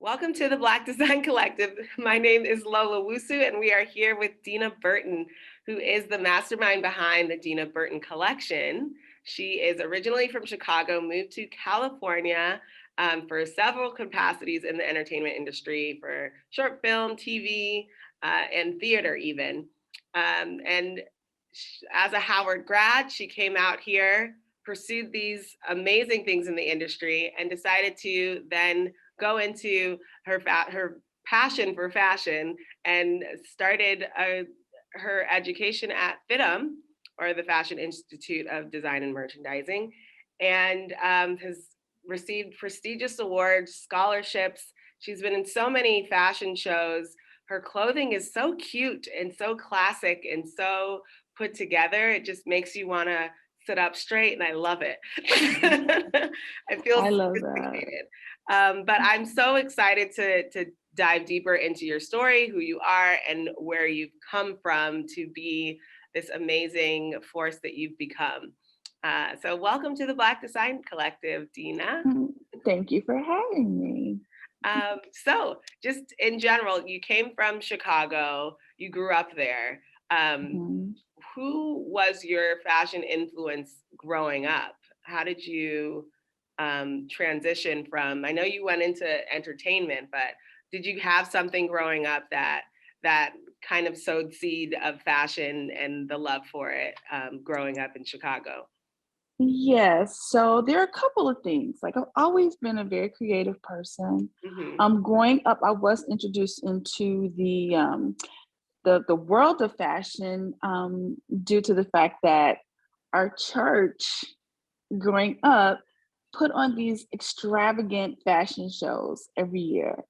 Welcome to the Black Design Collective. My name is Lola Wusu, and we are here with Dena Burton, who is the mastermind behind the Dena Burton collection. She is originally from Chicago, moved to California for several capacities in the entertainment industry for short film, TV, and theater even. And as a Howard grad, she came out here, pursued these amazing things in the industry, and decided to then go into her passion for fashion and started her education at FITM, or the Fashion Institute of Design and Merchandising, and has received prestigious awards, scholarships. She's been in so many fashion shows. Her clothing is so cute and so classic and so put together. It just makes you want to sit up straight, and I love it. I feel I love that. sophisticated. But I'm so excited to dive deeper into your story, who you are, and where you've come from to be this amazing force that you've become. So welcome to the Black Design Collective, Dena. Thank you for having me. So just in general, you came from Chicago, you grew up there. Um, Mhm. who was your fashion influence growing up? How did you transition from, I know you went into entertainment, but did you have something growing up that kind of sowed seed of fashion and the love for it growing up in Chicago? Yes, so there are a couple of things. Like I've always been a very creative person. Hmm. Growing up, I was introduced into the world of fashion due to the fact that our church, growing up, put on these extravagant fashion shows every year.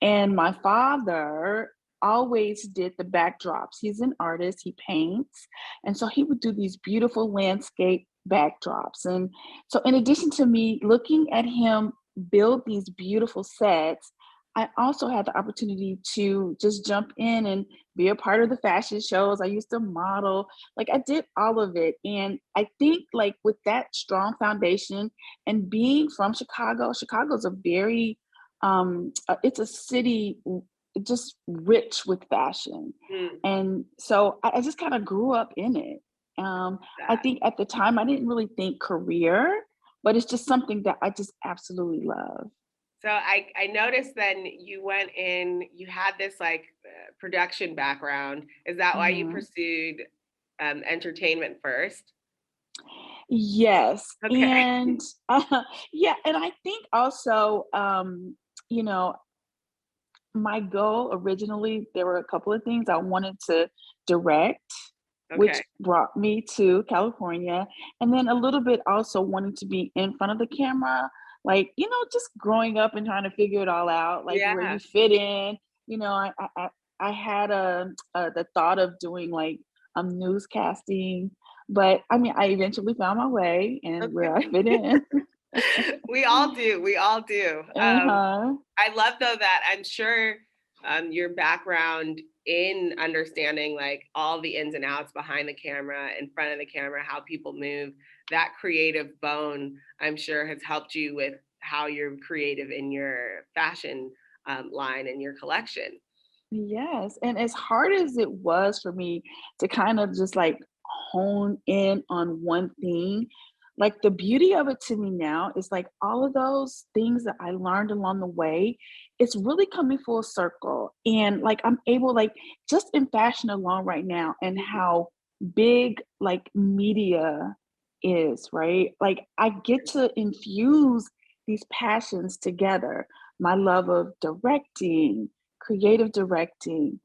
And my father always did the backdrops. He's an artist, he paints. And so he would do these beautiful landscape backdrops. And so, in addition to me looking at him build these beautiful sets, I also had the opportunity to just jump in and be a part of the fashion shows. I used to model, like I did all of it. And I think like with that strong foundation and being from Chicago, Chicago's a very it's a city just rich with fashion. Mm, And so I just kind of grew up in it. I that. think at the time I didn't really think career, but it's just something that I just absolutely love. So I noticed then you went in, you had this like production background. Is that why you Mhm. pursued entertainment first? Yes. Okay. And yeah, and I think also, you know, my goal originally, there were a couple of things I wanted to direct, which Okay. brought me to California, and then a little bit also wanting to be in front of the camera, like, just growing up and trying to figure it all out, like where Yeah. you fit in. I had the thought of doing like newscasting, but I mean, I eventually found my way and where I Okay. fit in. We all do. We all do. Uh-huh. I love though that I'm sure your background in understanding like all the ins and outs behind the camera, in front of the camera, how people move, that creative bone, I'm sure has helped you with how you're creative in your fashion line and your collection. Yes, and as hard as it was for me to kind of just like hone in on one thing, like the beauty of it to me now is like all of those things that I learned along the way, it's really coming full circle. And like I'm able, like just in fashion alone right now, and how big like media is, right? Like I get to infuse these passions together. My love of directing, creative directing,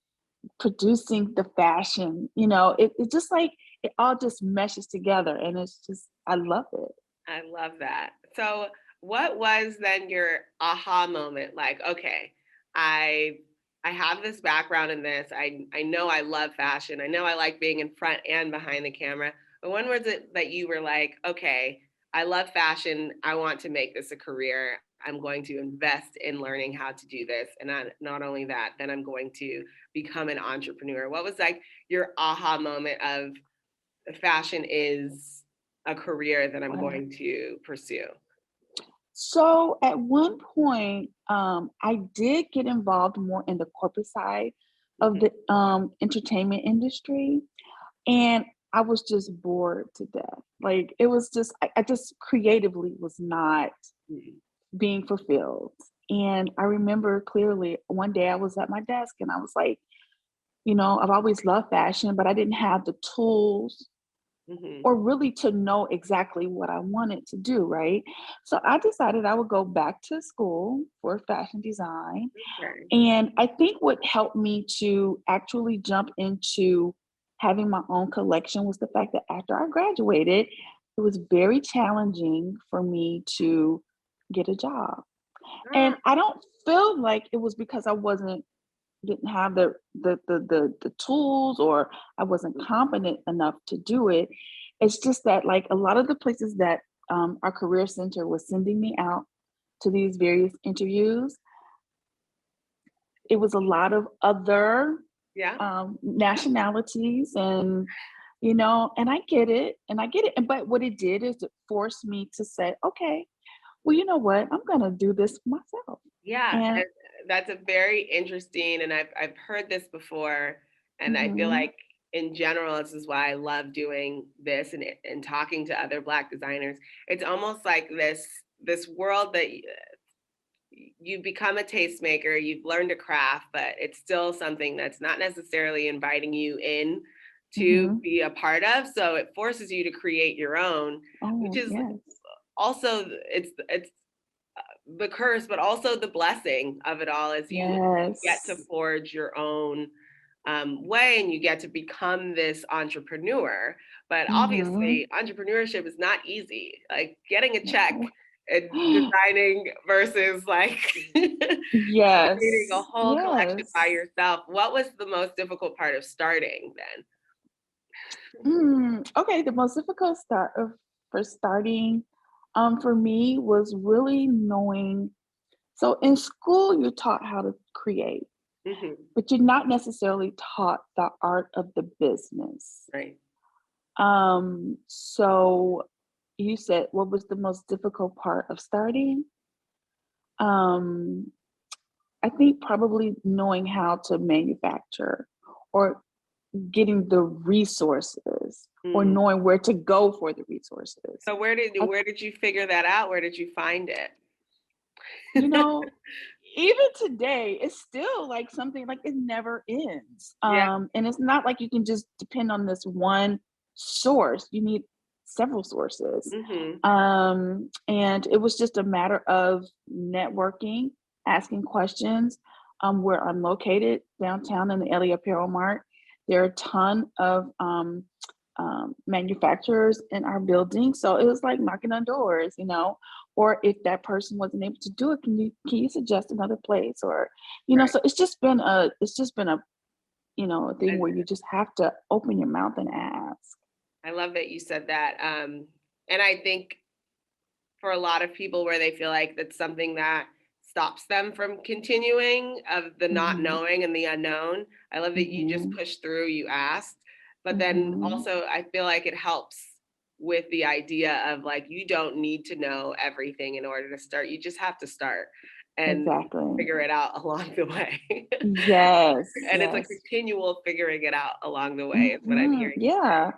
producing the fashion, it just like it all just meshes together and it's just I love it. I love that. So, what was then your aha moment? Like, okay, I I have this background in this. I know I love fashion. I know I like being in front and behind the camera. But when was it that you were like, okay, I love fashion. I want to make this a career. I'm going to invest in learning how to do this. And not only that, then I'm going to become an entrepreneur. What was like your aha moment of fashion is a career that I'm Right. going to pursue? So at one point, I did get involved more in the corporate side of Mhm. the entertainment industry, and I was just bored to death. Like it was just, I just creatively was not Mhm. being fulfilled. And I remember clearly one day I was at my desk and I was like, I've always loved fashion, but I didn't have the tools Mhm. or really to know exactly what I wanted to do, right? So I decided I would go back to school for fashion design. Okay. And I think what helped me to actually jump into having my own collection was the fact that after I graduated, it was very challenging for me to get a job. Ah, And I don't feel like it was because I wasn't didn't have the tools or I wasn't competent enough to do it. It's just that like a lot of the places that our career center was sending me out to these various interviews, it was a lot of other yeah. nationalities and I get it. But what it did is it forced me to say, okay, well, you know what? I'm gonna do this myself. Yeah, And and that's a very interesting, and I've heard this before, and I feel mhm, like in general, this is why I love doing this and talking to other Black designers. It's almost like this world that you become a tastemaker, you've learned a craft, but it's still something that's not necessarily inviting you in to mhm. be a part of. So it forces you to create your own, which Oh, is yes. also it's the curse, but also the blessing of it all is you get to Yes. forge your own way and you get to become this entrepreneur. But Mhm. obviously, entrepreneurship is not easy. Like getting a check No. and designing versus like creating a Yes. whole collection by Yes. yourself. What was the most difficult part of starting then? Okay, the most difficult for starting, for me was really knowing. So in school, you're taught how to create, Hmm. but you're not necessarily taught the art of the business. Right. So you said what was the most difficult part of starting? Um, I think probably knowing how to manufacture or getting the resources or Mm. knowing where to go for the resources. So where did I, where did you figure that out? Where did you find it? you know, even today, it's still like something like it never ends. Yeah. And it's not like you can just depend on this one source. You need several sources. Hmm. And it was just a matter of networking, asking questions. Where I'm located downtown in the Ellie Apparel Mart, there are a ton of manufacturers in our building. So it was like knocking on doors. Or if that person wasn't able to do it, can you suggest another place? Right. So it's just been a thing where you just have to open your mouth and ask. I love that you said that. And I think for a lot of people where they feel like that's something that stops them from continuing of the not Hmm. knowing and the unknown. I love that you just Hmm. pushed through, you asked, but then Hmm. also I feel like it helps with the idea of like you don't need to know everything in order to start. You just have to start and Exactly. figure it out along the way. Yes. And it's a Yes. continual figuring it out along the way is what I'm hearing you Yeah.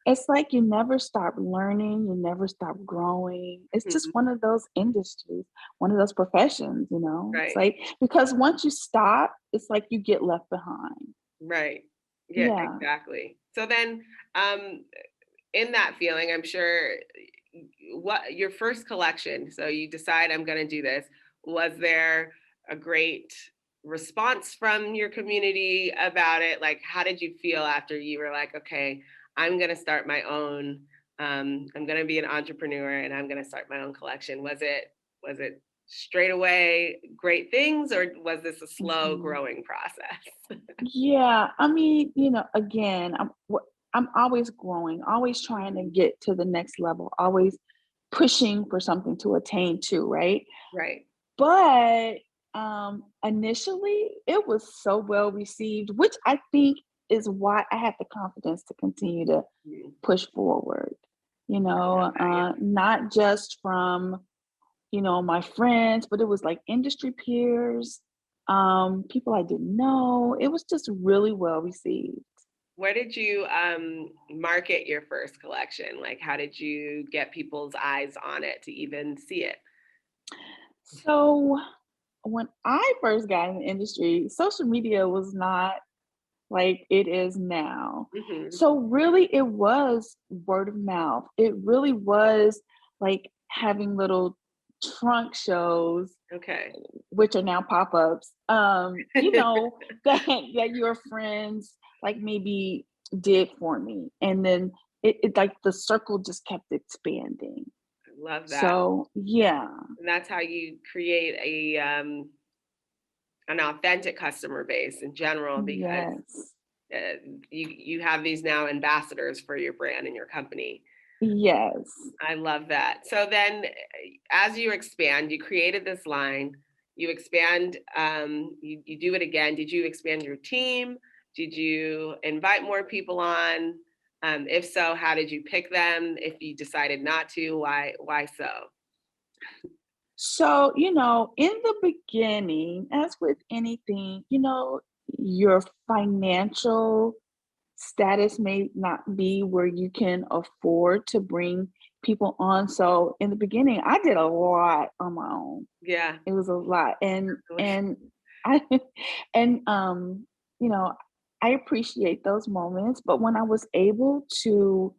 It's like you never stop learning, you never stop growing. It's say. just Mhm. one of those industries, one of those professions. It's Right. like because once you stop, it's like you get left behind. Right. Yeah, Yeah. exactly. So then, um, in that feeling, I'm sure what your first collection, so you decide I'm going to do this, was there a great response from your community about it? Like, how did you feel after you were like, okay, I'm going to start my own, I'm going to be an entrepreneur and I'm going to start my own collection? Was it straight away great things or was this a slow Mhm. growing process? Yeah, I mean, again, I'm always growing, always trying to get to the next level, always pushing for something to attain to, right? Right. But initially, it was so well received, which I think is why I had the confidence to continue to Mm, push forward. I love that. Yeah. Not just from my friends, but it was like industry peers, people I didn't know. It was just really well received. Where did you market your first collection? Like, how did you get people's eyes on it to even see it? So when I first got in the industry, social media was not like it is now. Hmm. So really it was word of mouth. It really was like having little trunk shows, Okay. which are now pop-ups, that your friends like maybe did for me. And then it like the circle just kept expanding. Love that. So yeah, And that's how you create a an authentic customer base in general, because yes, uh, you have these now ambassadors for your brand and your company. yes. I love that. So then, as you expand, you created this line, you expand, you do it again. Did you expand your team? Did you invite more people on? If so, how did you pick them? If you decided not to, why so? So, in the beginning, as with anything, your financial status may not be where you can afford to bring people on. So, in the beginning, I did a lot on my own. Yeah. It was a lot. And I and you know, I appreciate those moments, but when I was able to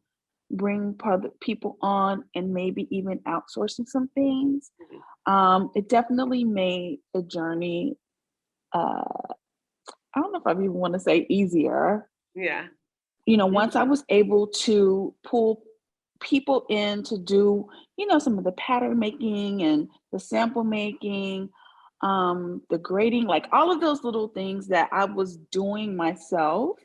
bring people on and maybe even outsourcing some things, it definitely made the journey, uh, I don't know if I even want to say easier. Yeah. Once I was able to pull people in to do, some of the pattern making and the sample making, the grading, like all of those little things that I was doing myself,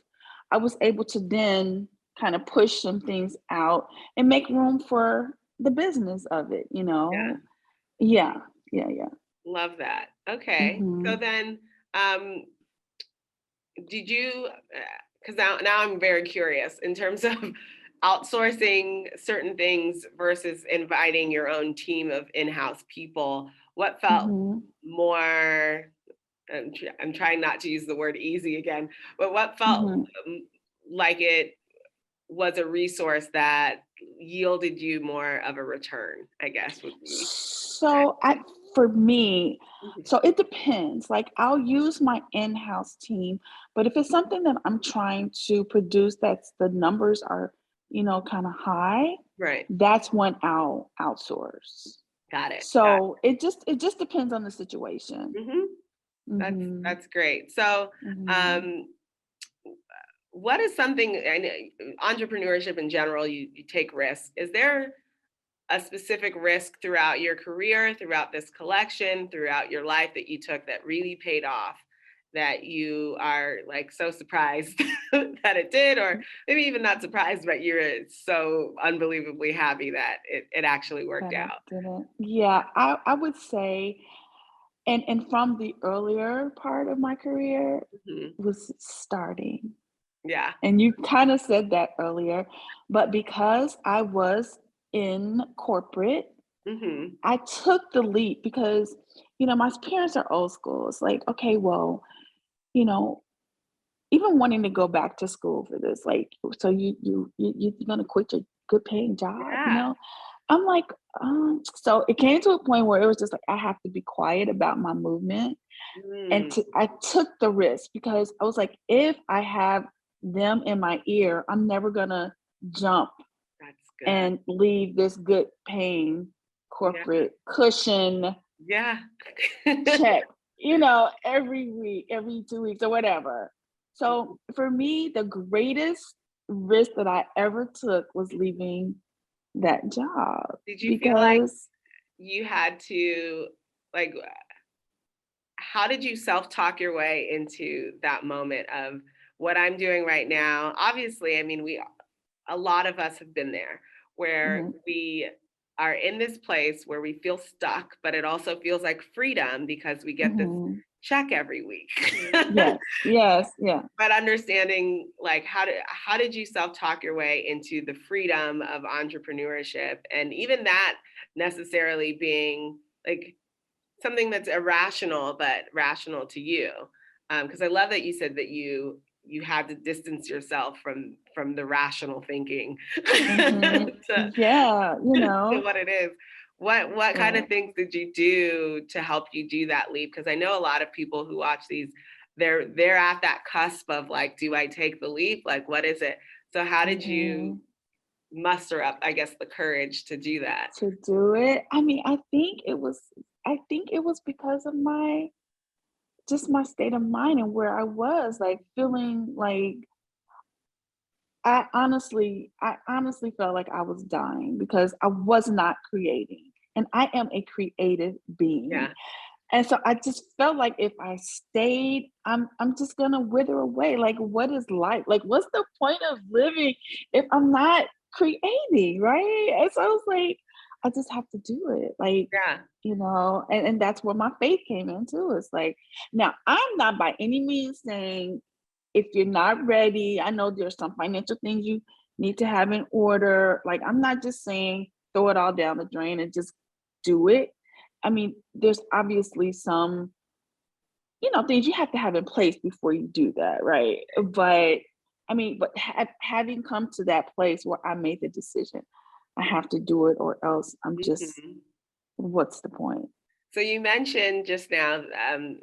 I was able to then kind of push some things out and make room for the business of it. Yeah. Yeah, yeah, yeah. Love that. Okay. So Mhm. then, um, did you, because now I'm very curious in terms of outsourcing certain things versus inviting your own team of in-house people, what felt Mhm. more, I'm trying not to use the word easy again, but what felt Mhm. um, like it was a resource that yielded you more of a return, I guess would be. So for me, Mhm. so it depends. Like I'll use my in-house team, but if it's something that I'm trying to produce that's the numbers are, kind of high, Right. that's when I'll outsource. Got it. So it just depends on the situation. Hmm. That's Mhm. that's great. So, Mhm. um, what is something, I know entrepreneurship in general, you take risks. Is there a specific risk throughout your career, throughout this collection, throughout your life that you took that really paid off, that you are like so surprised that it did, or maybe even not surprised, but you're so unbelievably happy that it actually worked That I out? didn't. Yeah, I would say, and from the earlier part of my career Mhm. was starting. Yeah. And you kind of said that earlier, but because I was in corporate, Hmm. I took the leap because, my parents are old school. It's like, okay, well, you know, even wanting to go back to school for this, like, so you're gonna quit your good paying job? Yeah. I'm like, so it came to a point where it was just like I have to be quiet about my movement. And Mm, I took the risk because I was like, if I have them in my ear, I'm never gonna jump that's good. and leave this good paying Yeah. corporate cushion Yeah. check, every week, every 2 weeks or whatever. So for me, the greatest risk that I ever took was leaving that job Did you feel like because you had to, like, how did you self-talk your way into that moment of what I'm doing right now? Obviously, I mean, a lot of us have been there where mhm, we are in this place where we feel stuck, but it also feels like freedom because we get this mhm. check every week. Yes, yes, yeah. But understanding, like, how did you self-talk your way into the freedom of entrepreneurship, and even that necessarily being like something that's irrational but rational to you. Because I love that you said that you had to distance yourself from the rational thinking Hmm. to, Yeah, to what it is. What kind of right. things did you do to help you do that leap? Because I know a lot of people who watch these, they're at that cusp of like, do I take the leap? Like, what is it? So how did you Hmm. muster up, I guess, the courage to do that? To do it. I mean, I think it was because of my state of mind and where I was, like, feeling like I honestly felt like I was dying because I was not creating, and I am a creative being. Yeah. And so I just felt like if I stayed, I'm just gonna wither away. Like, what is life? Like, what's the point of living if I'm not creating, right? And so I was like, I just have to do it. Like, Yeah. and that's where my faith came into. It's like, now I'm not by any means saying if you're not ready, I know there's some financial things you need to have in order. Like, I'm not just saying throw it all down the drain and just do it. I mean, there's obviously some, things you have to have in place before you do that, right? But I mean, but having come to that place where I made the decision, I have to do it or else Mhm. what's the point? So you mentioned just now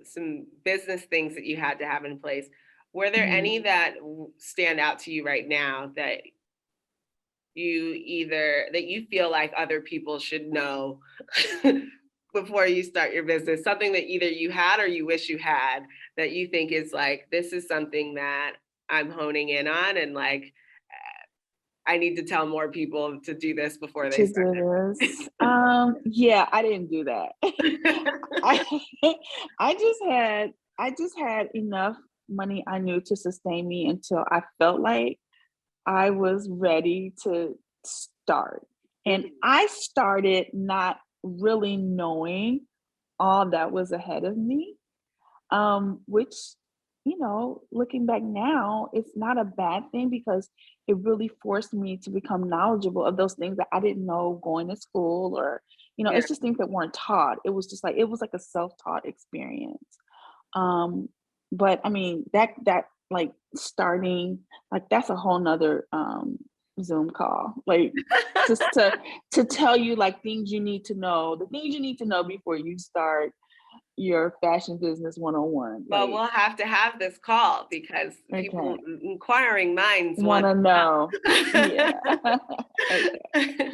some business things that you had to have in place. Were there Mhm. any that stand out to you right now that you feel like other people should know before you start your business? Something that either you had or you wish you had that you think is like, this is something that I'm honing in on and like I need to tell more people to do this before they To start do this. Yeah, I didn't do that. it. I I just had enough money I knew to sustain me until I felt like I was ready to start. And Mhm. I started not really knowing all that was ahead of me, which, looking back now, it's not a bad thing because it really forced me to become knowledgeable of those things that I didn't know going to school or, Yeah. it's just things that weren't taught. It was like a self-taught experience. Um, but I mean, that like starting, like that's a whole nother Zoom call. Like, just to tell you like things you need to know, the things you need to know before you start your fashion business 101. Well, Like, we'll have to have this call because people, okay, inquiring minds want want to know. to Yeah. Okay. know.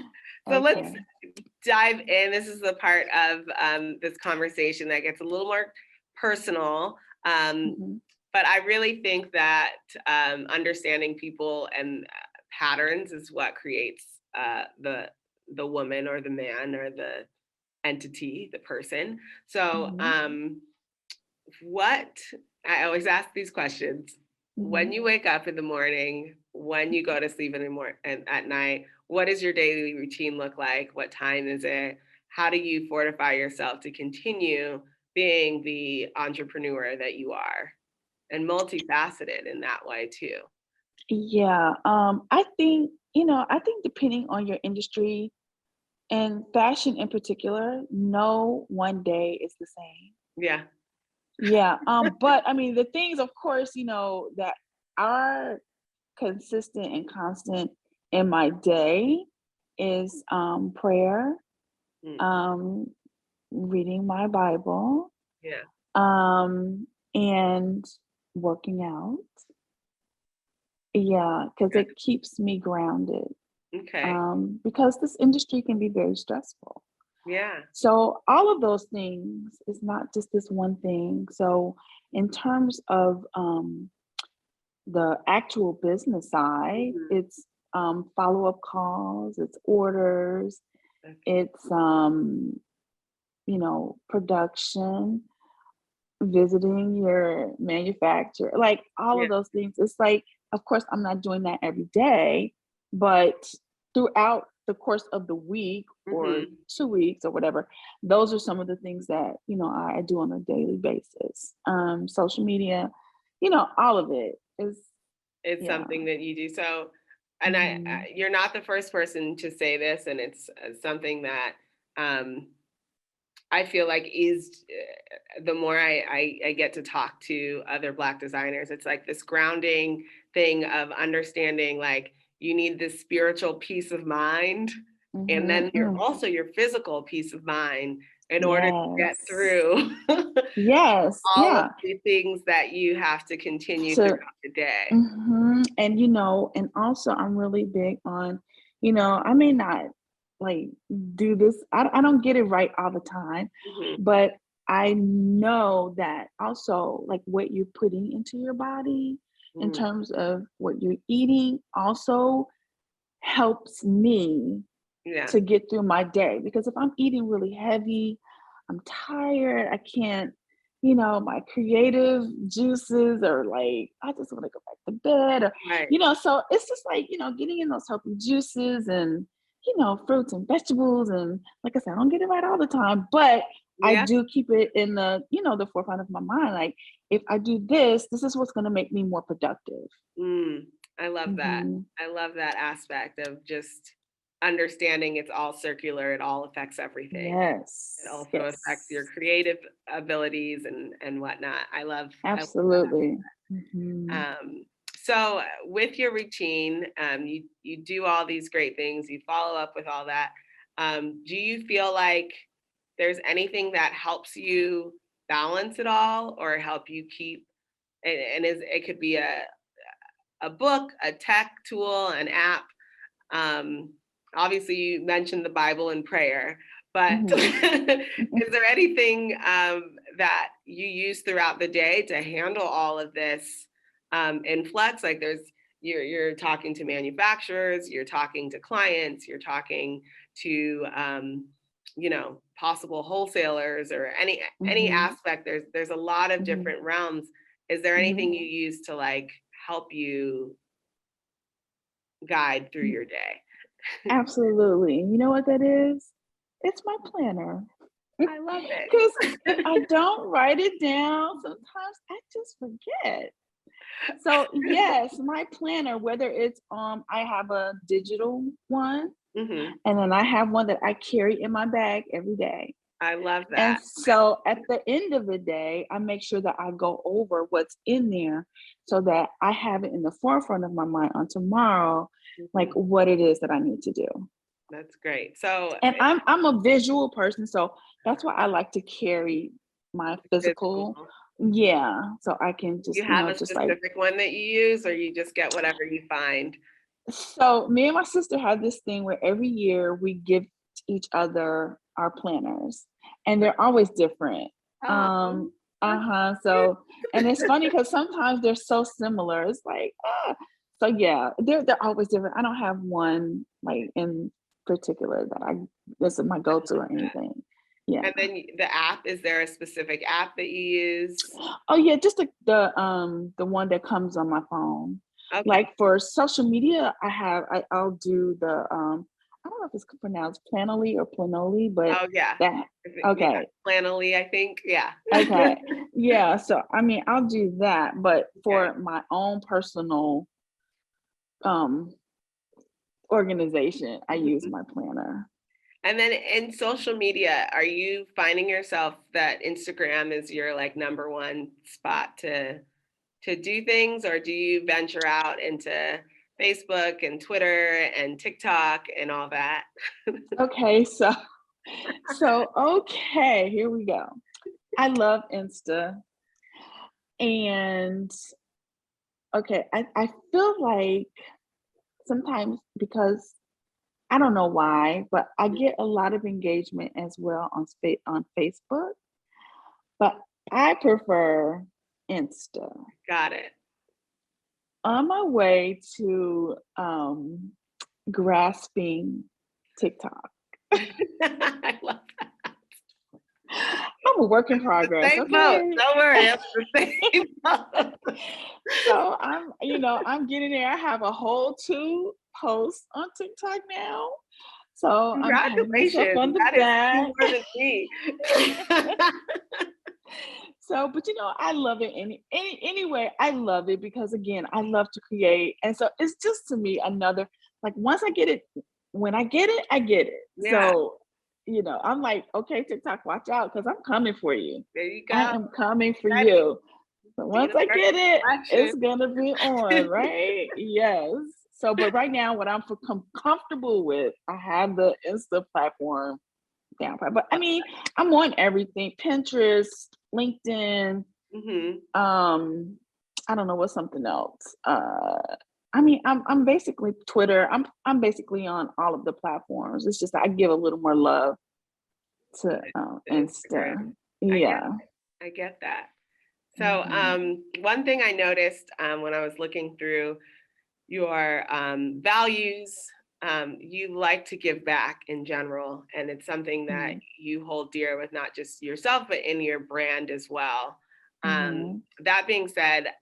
So let's Okay. dive in. This is the part of this conversation that gets a little more personal. Mhm. But I really think that understanding people and patterns is what creates the woman or the man or the entity, the person. So Mhm. what I always ask these questions when Mhm. you wake up in the morning, when you go to sleep in the morning and at night, what does your daily routine look like? What time is it? How do you fortify yourself to continue being the entrepreneur that you are and multifaceted in that way too? Yeah. I think depending on your industry and fashion in particular, no one day is the same. Yeah. Yeah. But I mean, the things, of course, that are consistent and constant in my day is prayer, Mm, um, reading my Bible, yeah. and working out. Yeah, because Good. it keeps me grounded. Okay. Because this industry can be very stressful. Yeah. So all of those things is not just this one thing. So in terms of the actual business side, Mhm. it's follow-up calls, it's orders, Okay. it's production, visiting your manufacturer, like all Yeah. of those things. It's like, of course, I'm not doing that every day, but throughout the course of the week or Hmm. 2 weeks or whatever, those are some of the things that, I do on a daily basis. Social media, all of it is, It's yeah. something that you do. So, and Hmm. you're not the first person to say this, and it's something that um, I feel like is the more I get to talk to other Black designers, it's like this grounding thing of understanding like you need this spiritual peace of mind, and then you're Mm. also your physical peace of mind in order to get Yes. through Yes. all of Yeah. the things that you have to continue To throughout the day. And and also I'm really big on, I may not like do this. I don't get it right all the time, Mhm. but I know that also like what you're putting into your body in Mm, terms of what you're eating also helps me yeah, to get through my day, because if I'm eating really heavy, I'm tired, I can't, my creative juices are like, I just want to go back to bed, or, right. so it's just like, getting in those healthy juices and, fruits and vegetables. And like I said, I don't get it right all the time, but I Yeah. do keep it in the forefront of my mind. Like, if I do this, this is what's going to make me more productive. Mm, I love that. Hmm. I love that aspect of just understanding it's all circular, it all affects everything. It Yes. also affects your Yes. creative abilities and whatnot. I love Absolutely. that. Mhm. So with your routine, you do all these great things, you follow up with all that. Do you feel like there's anything that helps you balance it all or help you keep and is it could be a book, a tech tool, an app. Um, Obviously, you mentioned the Bible and prayer, but Mhm. is there anything that you use throughout the day to handle all of this influx? Like, you're talking to manufacturers, you're talking to clients, you're talking to possible wholesalers or any Mhm. aspect. There's a lot of Mhm. different realms. Is there Mhm. anything you use to like help you guide through Mm. your day? Absolutely. You know what that is? It's my planner. I love Because if it. I don't write it down, sometimes I just forget. So yes, my planner, whether it's I have a digital one, Hmm. and then I have one that I carry in my bag every day. I love And that. so at the end of the day, I make sure that I go over what's in there so that I have it in the forefront of my mind on tomorrow, like Mhm. what it is that I need to do. That's great. So And I'm a visual person, so that's why I like to carry my physical. physical. Yeah, so I can You just, have a just like. specific one that you use, or you just get whatever you find? So me and my sister have this thing where every year we give each other our planners, and they're always different. Oh, Um, that's cute. so, and it's funny because sometimes they're so similar. It's like, so yeah, they're always different. I don't have one like in particular that this is my go-to or anything. Yeah. And then the app, is there a specific app that you use? Oh yeah, just the one that comes on my phone. Okay. Like for social media, I'll do the I don't know if it's pronounced Planoly or Planoly, but Oh, yeah. that Yeah. okay. Planoly, I think. Yeah. Okay. Yeah, so I mean I'll do that, but Okay. for my own personal um organization, I use Mhm. my planner. And then in social media, are you finding yourself that Instagram is your like number one spot to do things, or do you venture out into Facebook and Twitter and TikTok and all that? Okay, okay, here we go. I love Insta, and okay, I feel like sometimes, because I don't know why, but I get a lot of engagement as well on Facebook, but I prefer Insta. Got it. On my way to grasping TikTok. I love I'm a work in the progress, same boat. okay? Don't worry, I'm the same boat. So I'm getting there. I have a whole 2 posts on TikTok now. So I'm patting myself Congratulations. on the That is two back. more than me. So, but I love it anyway. I love it because again, I love to create. And so it's just to me another, like once I get it, when I get it, I get it. Yeah. So I'm like, okay, TikTok, watch out, because I'm coming for you. There you I go. am coming for Ready. you. But once Dena I Burton get it, collection. it's gonna be on, right? Yes. So, but right now, what I'm comfortable with, I have the Insta platform down pat. But I mean, I'm on everything: Pinterest, LinkedIn. Hmm. I don't know what's something else. I mean, I'm basically Twitter. I'm basically on all of the platforms. It's just I give a little more love to Instagram. Insta. I get Yeah. I get that. So Mhm. one thing I noticed when I was looking through your values, you like to give back in general, and it's something that Mhm. you hold dear with not just yourself, but in your brand as well. Mhm. That being said,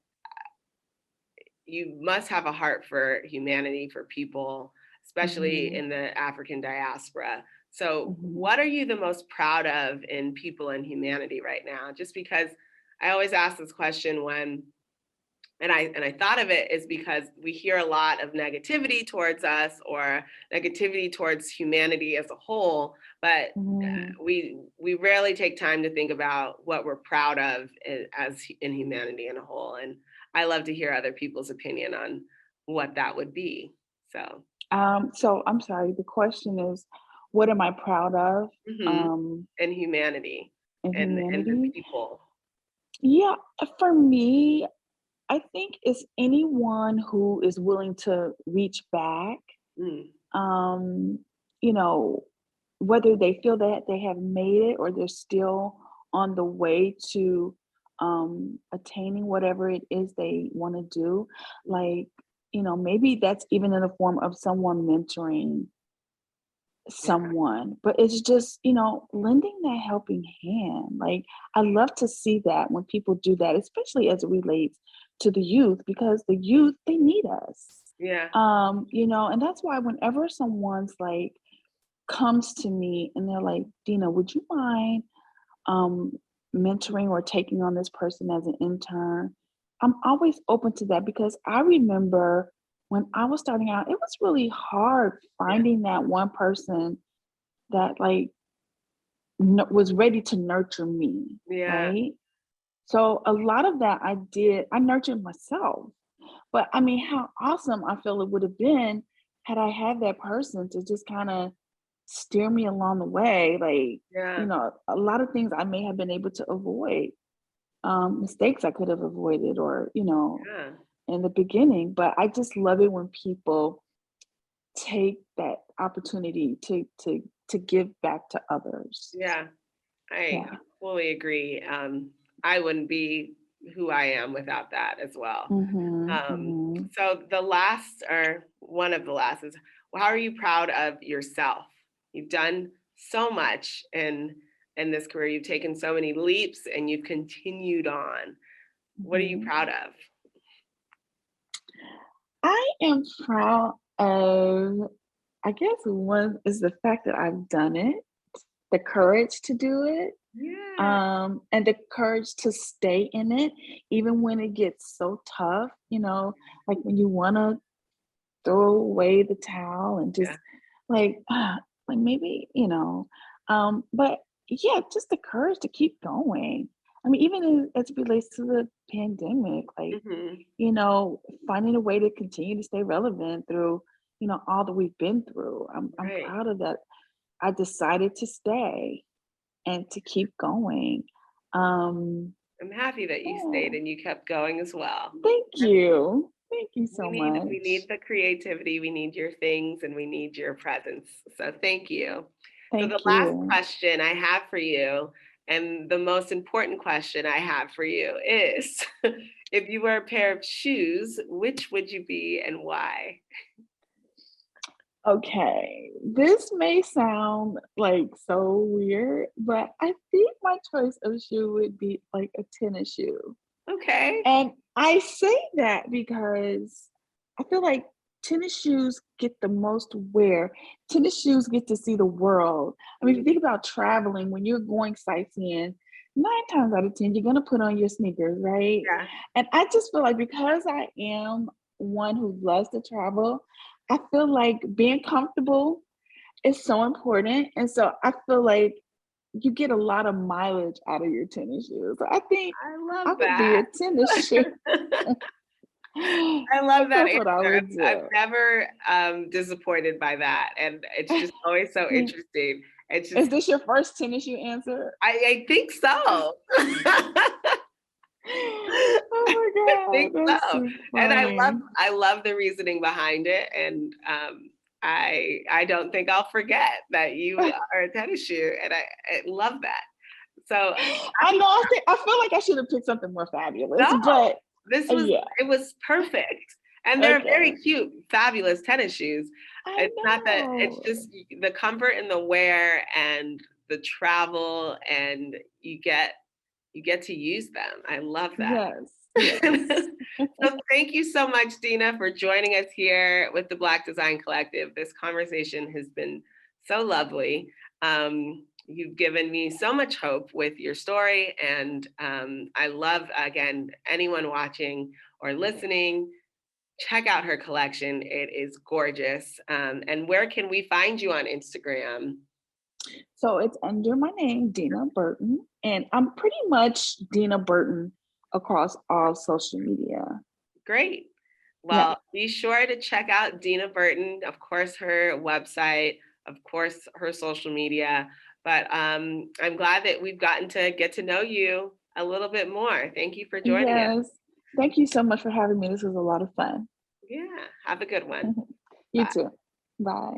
you must have a heart for humanity, for people, especially Mhm. in the African diaspora. So, Mhm. what are you the most proud of in people and humanity right now? Just because I always ask this question when and I thought of it is because we hear a lot of negativity towards us or negativity towards humanity as a whole, but Mhm. we rarely take time to think about what we're proud of as in humanity in a whole. And I love to hear other people's opinion on what that would be. So, So I'm sorry. The question is, what am I proud of mhm, um, and humanity in and the humanity? people. Yeah, for me, I think it's anyone who is willing to reach back. Mm, Um, you know, whether they feel that they have made it or they're still on the way to attaining whatever it is they want to do. Like, maybe that's even in the form of someone mentoring yeah, someone, but it's just, lending that helping hand. Like, I love to see that when people do that, especially as it relates to the youth, because the youth, they need us. yeah, And that's why whenever someone's like comes to me and they're like, Dina, would you mind um mentoring or taking on this person as an intern? I'm always open to that because I remember when I was starting out, it was really hard yeah, finding that one person that like was ready to nurture me, yeah, right? So a lot of that I nurtured myself. But I mean, how awesome I feel it would have been had I had that person to just kind of steer me along the way. Like, yeah, a lot of things I may have been able to avoid, mistakes I could have avoided, or, yeah, in the beginning. But I just love it when people take that opportunity to give back to others. yeah. I Yeah. fully agree. I wouldn't be who I am without that as well. Mhm. Mhm. So the last, or one of the last, is how are you proud of yourself? You've done so much in this career. You've taken so many leaps and you've continued on. What are you Mhm. proud of? I am proud of, I guess one is the fact that I've done it, the courage to do it, Yeah, and the courage to stay in it, even when it gets so tough, like when you want to throw away the towel and yeah, just like, like maybe, but yeah, just the courage to keep going. I mean, even as it relates to the pandemic, like, hmm, you know, finding a way to continue to stay relevant through, all that we've been through. I'm right. proud of that. I decided to stay and to keep going. Um, I'm happy that you stayed yeah. and you kept going as well. Thank you. Thank you We so need we need much. the creativity, we need your things, and we need your presence. So thank you. So the Thank last you. question I have for you, and the most important question I have for you is if you were a pair of shoes, which would you be and why? Okay, this may sound like so weird, but I think my choice of shoe would be like a tennis shoe. Okay. And I say that because I feel like tennis shoes get the most wear. Tennis shoes get to see the world. I mean, if Mm, you think about traveling, when you're going sightseeing, 9 times out of 10, you're going to put on your sneakers, right? yeah. And I just feel like because I am one who loves to travel, I feel like being comfortable it's so important. And so I feel like you get a lot of mileage out of your tennis shoes. So I think I I love would be a that. tennis shoe. I love that That's what I answer. would I'm do. never disappointed by that. And it's just always so interesting. It's Is just, this your first tennis shoe answer? I think so. Oh I my think God, that's so. so And funny. I love the reasoning behind it. And I don't think I'll forget that you are a tennis shoe. And I love that. So I know. I feel like I should have picked something more fabulous, no, but it yeah. was perfect. And they're very Okay. cute, fabulous tennis shoes. I It's not that, it's know. just the comfort and the wear and the travel, and you get to use them. I love that. Yes. Yes. So thank you so much, Dena, for joining us here with the Black Design Collective. This conversation has been so lovely. You've given me so much hope with your story, and I love, again, anyone watching or listening, check out her collection. It is gorgeous. And where can we find you on Instagram? So it's under my name, Dena Burton, and I'm pretty much Dena Burton across all social media. Great. Yeah. Well, be sure to check out Dena Burton, of course, her website, of course, her social media. But I'm glad that we've gotten to get to know you a little bit more. Thank you for joining us. Yes. Thank you so much for having me. This was a lot of fun. Yeah, have a good one. You Bye. too. Bye.